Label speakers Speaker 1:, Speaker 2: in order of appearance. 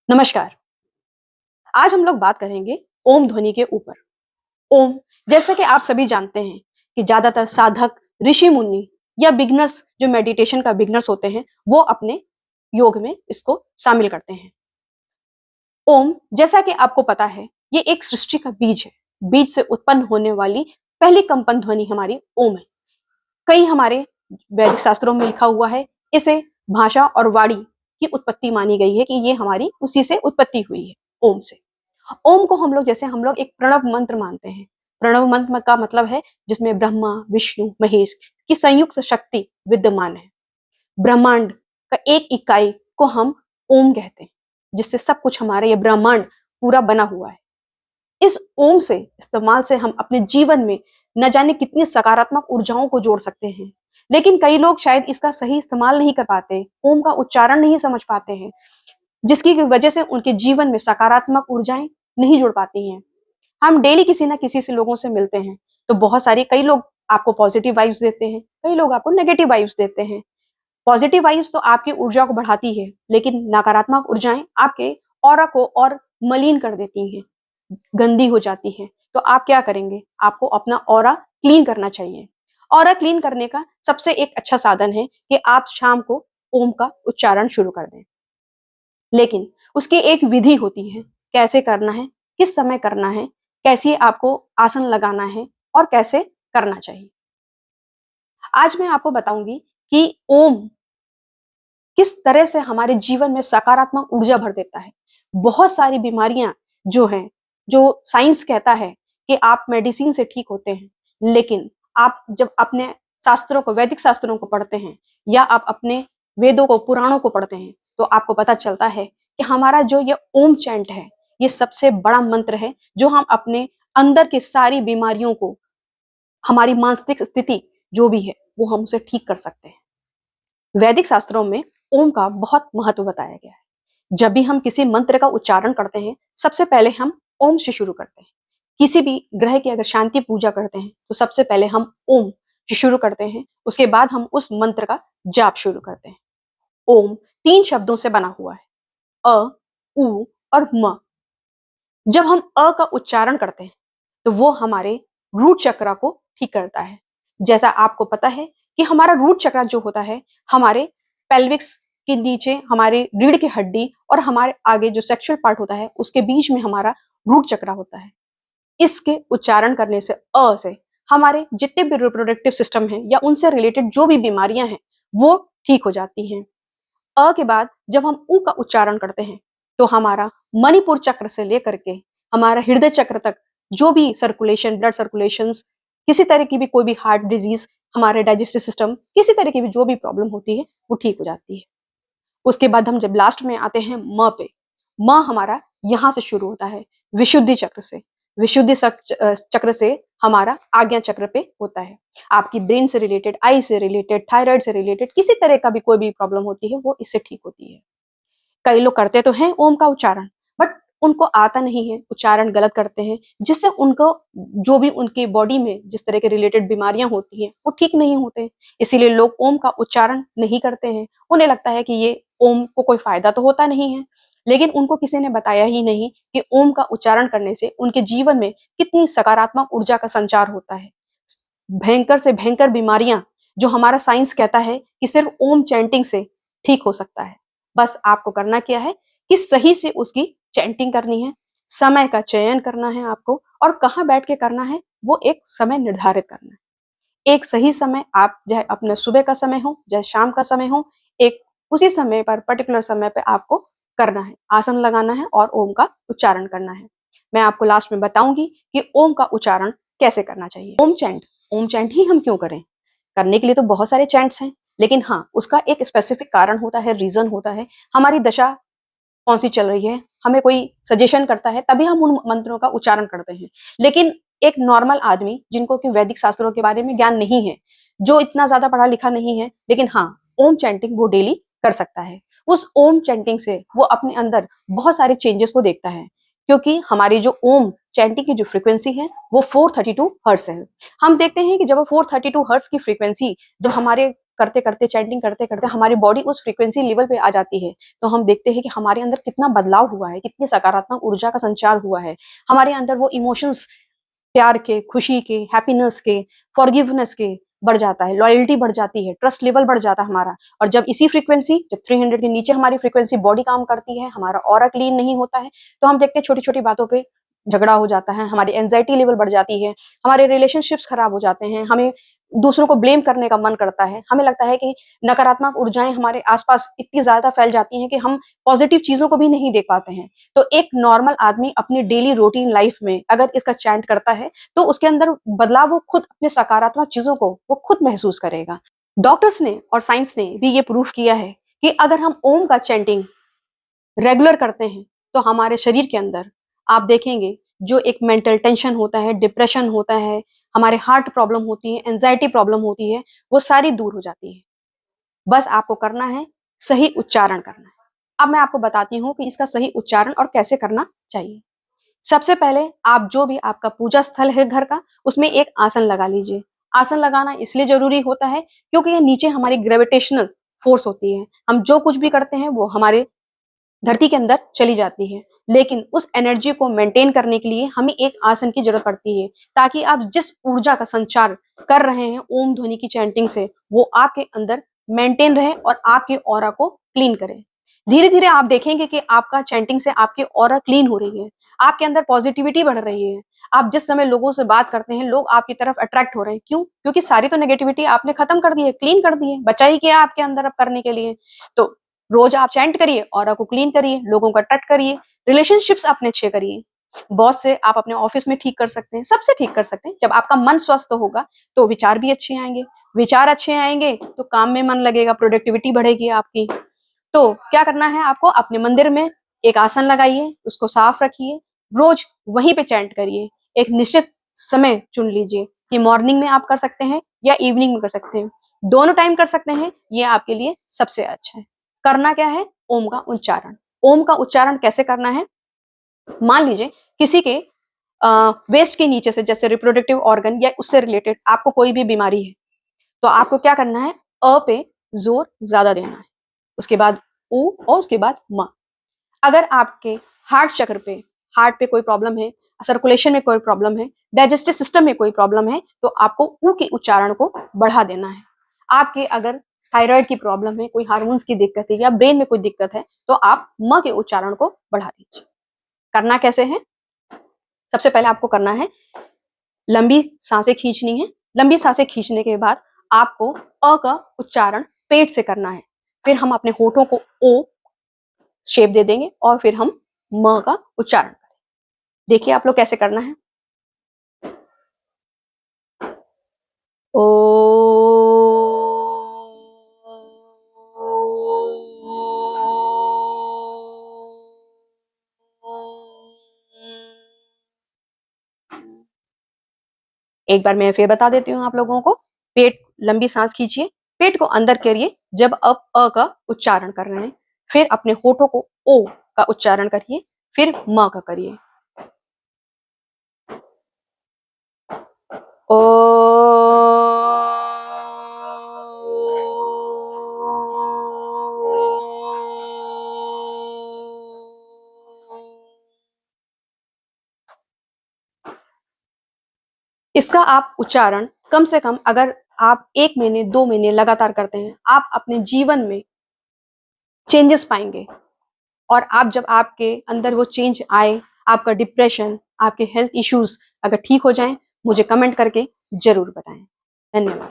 Speaker 1: नमस्कार। आज हम लोग बात करेंगे ओम ध्वनि के ऊपर। ओम, जैसा कि आप सभी जानते हैं कि ज्यादातर साधक, ऋषि मुनि या बिगनर्स, जो मेडिटेशन का बिगनर्स होते हैं, वो अपने योग में इसको शामिल करते हैं। ओम, जैसा कि आपको पता है, ये एक सृष्टि का बीज है। बीज से उत्पन्न होने वाली पहली कंपन ध्वनि हमारी ओम है। कई हमारे वैदिक शास्त्रों में लिखा हुआ है, इसे भाषा और वाणी की उत्पत्ति मानी गई है कि ये हमारी उसी से उत्पत्ति हुई है, ओम से। ओम को हम लोग एक प्रणव मंत्र मानते हैं। प्रणव मंत्र का मतलब है जिसमें ब्रह्मा, विष्णु, महेश की संयुक्त शक्ति विद्यमान है। ब्रह्मांड का एक इकाई को हम ओम कहते हैं, जिससे सब कुछ हमारा ये ब्रह्मांड पूरा बना हुआ है। इस ओम से इस्तेमाल से हम अपने जीवन में न जाने कितनी सकारात्मक ऊर्जाओं को जोड़ सकते हैं। लेकिन कई लोग शायद इसका सही इस्तेमाल नहीं कर पाते, ओम का उच्चारण नहीं समझ पाते हैं, जिसकी वजह से उनके जीवन में सकारात्मक ऊर्जाएं नहीं जुड़ पाती हैं। हम डेली किसी ना किसी से लोगों से मिलते हैं, तो बहुत सारे कई लोग आपको पॉजिटिव वाइब्स देते हैं, कई लोग आपको नेगेटिव वाइब्स देते हैं। पॉजिटिव वाइब्स तो आपकी ऊर्जा को बढ़ाती है, लेकिन नकारात्मक ऊर्जाएं आपके ऑरा को और मलिन कर देती हैं, गंदी हो जाती है। तो आप क्या करेंगे? आपको अपना ऑरा क्लीन करना चाहिए। ऑरा क्लीन करने का सबसे एक अच्छा साधन है कि आप शाम को ओम का उच्चारण शुरू कर दें। लेकिन उसकी एक विधि होती है, कैसे करना है, किस समय करना है, कैसे आपको आसन लगाना है और कैसे करना चाहिए। आज मैं आपको बताऊंगी कि ओम किस तरह से हमारे जीवन में सकारात्मक ऊर्जा भर देता है। बहुत सारी बीमारियां जो हैं, जो साइंस कहता है कि आप मेडिसिन से ठीक होते हैं, लेकिन आप जब अपने शास्त्रों को, वैदिक शास्त्रों को पढ़ते हैं या आप अपने वेदों को, पुराणों को पढ़ते हैं, तो आपको पता चलता है कि हमारा जो ये ओम चैंट है, ये सबसे बड़ा मंत्र है जो हम अपने अंदर की सारी बीमारियों को, हमारी मानसिक स्थिति जो भी है, वो हम उसे ठीक कर सकते हैं। वैदिक शास्त्रों में ओम का बहुत महत्व बताया गया है। जब भी हम किसी मंत्र का उच्चारण करते हैं, सबसे पहले हम ओम से शुरू करते हैं। किसी भी ग्रह की अगर शांति पूजा करते हैं, तो सबसे पहले हम ओम से शुरू करते हैं, उसके बाद हम उस मंत्र का जाप शुरू करते हैं। ओम 3 शब्दों से बना हुआ है, अ, उ और म। जब हम अ का उच्चारण करते हैं, तो वो हमारे रूट चक्रा को ठीक करता है। जैसा आपको पता है कि हमारा रूट चक्रा जो होता है, हमारे पेल्विक्स के नीचे हमारे रीढ़ की हड्डी और हमारे आगे जो सेक्सुअल पार्ट होता है, उसके बीच में हमारा रूट चक्रा होता है। इसके उच्चारण करने से, अ से, हमारे जितने भी रिप्रोडक्टिव सिस्टम हैं या उनसे रिलेटेड जो भी बीमारियां हैं, वो ठीक हो जाती हैं। अ के बाद जब हम उ का उच्चारण करते हैं, तो हमारा मणिपुर चक्र से लेकर के हमारा हृदय चक्र तक जो भी सर्कुलेशन, ब्लड सर्कुलेशंस, किसी तरह की भी कोई भी हार्ट डिजीज, हमारे डाइजेस्टिव सिस्टम, किसी तरह की भी जो भी प्रॉब्लम होती है, वो ठीक हो जाती है। उसके बाद हम जब लास्ट में आते हैं म पे, म हमारा यहाँ से शुरू होता है, विशुद्धि चक्र से। चक्र से हमारा आज्ञा चक्र पे होता है। आपकी ब्रेन से रिलेटेड, आई से रिलेटेड, थायराइड से रिलेटेड किसी तरह का भी कोई भी प्रॉब्लम होती है, वो इससे ठीक होती है। कई लोग करते तो हैं ओम का उच्चारण, बट उनको आता नहीं है, उच्चारण गलत करते हैं, जिससे उनको जो भी उनकी बॉडी में जिस तरह के रिलेटेड बीमारियां होती हैं, वो ठीक नहीं होते। इसीलिए लोग ओम का उच्चारण नहीं करते हैं। उन्हें लगता है कि ये ओम को कोई फायदा तो होता नहीं है, लेकिन उनको किसी ने बताया ही नहीं कि ओम का उच्चारण करने से उनके जीवन में कितनी सकारात्मक ऊर्जा का संचार होता है। भयंकर से भयंकर बीमारियां जो हमारा साइंस कहता है कि सिर्फ ओम चैंटिंग से ठीक हो सकता है। बस आपको करना क्या है कि सही से उसकी चैंटिंग करनी है, समय का चयन करना है आपको, और कहाँ बैठ के करना है, वो एक समय निर्धारित करना है। एक सही समय, आप चाहे अपने सुबह का समय हो, चाहे शाम का समय हो, एक उसी समय पर, पर्टिकुलर समय पे आपको करना है, आसन लगाना है और ओम का उच्चारण करना है। मैं आपको लास्ट में बताऊंगी कि ओम का उच्चारण कैसे करना चाहिए। ओम चैंट ही हम क्यों करें? करने के लिए तो बहुत सारे चैंट्स हैं, लेकिन हाँ, उसका एक स्पेसिफिक कारण होता है, रीजन होता है। हमारी दशा कौन सी चल रही है, हमें कोई सजेशन करता है, तभी हम उन मंत्रों का उच्चारण करते हैं। लेकिन एक नॉर्मल आदमी जिनको कि वैदिक शास्त्रों के बारे में ज्ञान नहीं है, जो इतना ज्यादा पढ़ा लिखा नहीं है, लेकिन हाँ, ओम चैंटिंग वो डेली कर सकता है। उस ओम चैंटिंग से वो अपने अंदर बहुत सारे चेंजेस को देखता है, क्योंकि हमारी जो ओम चैंटिंग की जो फ्रीक्वेंसी है, वो 432 हर्ट्ज है। हम देखते हैं कि जब 432 हर्ट्ज की फ्रीक्वेंसी जब हमारे करते करते, चैंटिंग करते करते हमारी बॉडी उस फ्रीक्वेंसी लेवल पे आ जाती है, तो हम देखते हैं कि हमारे अंदर कितना बदलाव हुआ है, कितनी सकारात्मक ऊर्जा का संचार हुआ है। हमारे अंदर वो इमोशंस, प्यार के, खुशी के, हैप्पीनेस के, फॉरगिवनेस के बढ़ जाता है, लॉयल्टी बढ़ जाती है, ट्रस्ट लेवल बढ़ जाता है हमारा। और जब इसी फ्रीक्वेंसी, जब 300 के नीचे हमारी फ्रीक्वेंसी बॉडी काम करती है, हमारा ऑरा क्लीन नहीं होता है, तो हम देखते हैं छोटी छोटी बातों पे झगड़ा हो जाता है, हमारी एंजाइटी लेवल बढ़ जाती है, हमारे रिलेशनशिप्स खराब हो जाते हैं, हमें दूसरों को ब्लेम करने का मन करता है, हमें लगता है कि नकारात्मक ऊर्जाएं हमारे आसपास इतनी ज्यादा फैल जाती हैं कि हम पॉजिटिव चीजों को भी नहीं देख पाते हैं। तो एक नॉर्मल आदमी अपनी डेली रूटीन लाइफ में अगर इसका चैंट करता है तो उसके अंदर बदलाव वो खुद अपने सकारात्मक चीजों को वो खुद महसूस करेगा। डॉक्टर्स ने और साइंस ने भी ये प्रूफ किया है कि अगर हम ओम का चैंटिंग रेगुलर करते हैं तो हमारे शरीर के अंदर आप देखेंगे जो एक मेंटल टेंशन होता है, डिप्रेशन होता है, हमारे हार्ट प्रॉब्लम होती है, एंजाइटी प्रॉब्लम होती है, वो सारी दूर हो जाती है। बस आपको करना है सही उच्चारण करना है। अब मैं आपको बताती हूँ कि इसका सही उच्चारण और कैसे करना चाहिए। सबसे पहले आप जो भी आपका पूजा स्थल है घर का, उसमें एक आसन लगा लीजिए। आसन लगाना इसलिए जरूरी होता है क्योंकि ये नीचे हमारी ग्रेविटेशनल फोर्स होती है, हम जो कुछ भी करते हैं वो हमारे धरती के अंदर चली जाती है, लेकिन उस एनर्जी को मेंटेन करने के लिए हमें एक आसन की जरूरत पड़ती है, ताकि आप जिस ऊर्जा का संचार कर रहे हैं ओम ध्वनि की चैंटिंग से, वो आपके अंदर मेंटेन रहे और आपके ऑरा को क्लीन करे। धीरे धीरे आप देखेंगे कि आपका चैंटिंग से आपकी ऑरा क्लीन हो रही है, आपके अंदर पॉजिटिविटी बढ़ रही है। आप जिस समय लोगों से बात करते हैं, लोग आपकी तरफ अट्रैक्ट हो रहे हैं। क्यों? क्योंकि सारी तो नेगेटिविटी आपने खत्म कर दी है, क्लीन कर दी है, बचा ही क्या आपके अंदर अब करने के लिए। तो रोज आप चैंट करिए, ऑरा को क्लीन करिए, लोगों को अट्रैक्ट करिए, रिलेशनशिप्स अपने अच्छे करिए। बॉस से आप अपने ऑफिस में ठीक कर सकते हैं, सबसे ठीक कर सकते हैं। जब आपका मन स्वस्थ होगा तो विचार भी अच्छे आएंगे, विचार अच्छे आएंगे तो काम में मन लगेगा, प्रोडक्टिविटी बढ़ेगी आपकी। तो क्या करना है आपको, अपने मंदिर में एक आसन लगाइए, उसको साफ रखिए, रोज वहीं पे चैंट करिए। एक निश्चित समय चुन लीजिए कि मॉर्निंग में आप कर सकते हैं या इवनिंग में कर सकते हैं, दोनों टाइम कर सकते हैं, ये आपके लिए सबसे अच्छा है। करना क्या है, ओम का उच्चारण। ओम का उच्चारण कैसे करना है, मान लीजिए किसी के वेस्ट के नीचे से, जैसे रिप्रोडक्टिव ऑर्गन या उससे रिलेटेड आपको कोई भी बीमारी है, तो आपको क्या करना है, अ पे जोर ज्यादा देना है, उसके बाद ऊ और उसके बाद म। अगर आपके हार्ट चक्र पे, हार्ट पे कोई प्रॉब्लम है, सर्कुलेशन में कोई प्रॉब्लम है, डाइजेस्टिव सिस्टम में कोई प्रॉब्लम है, तो आपको ऊ के उच्चारण को बढ़ा देना है। आपके अगर थायराइड की प्रॉब्लम है, कोई हार्मोन्स की दिक्कत है या ब्रेन में कोई दिक्कत है, तो आप म के उच्चारण को बढ़ा दीजिए। करना कैसे है, सबसे पहले आपको करना है लंबी सांसें खींचनी है। लंबी सांसें खींचने के बाद आपको अ का उच्चारण पेट से करना है, फिर हम अपने होठों को ओ शेप दे देंगे और फिर हम म का उच्चारण करें। देखिए आप लोग कैसे करना है। ओ एक बार मैं फिर बता देती हूँ आप लोगों को। पेट, लंबी सांस खींचिए, पेट को अंदर करिए जब आप अ का उच्चारण कर रहे हैं, फिर अपने होठों को ओ का उच्चारण करिए, फिर म का करिए। ओ इसका आप उच्चारण कम से कम, अगर आप 1 महीने 2 महीने लगातार करते हैं, आप अपने जीवन में चेंजेस पाएंगे। और आप जब आपके अंदर वो चेंज आए, आपका डिप्रेशन, आपके हेल्थ इश्यूज अगर ठीक हो जाएं, मुझे कमेंट करके जरूर बताएं। धन्यवाद।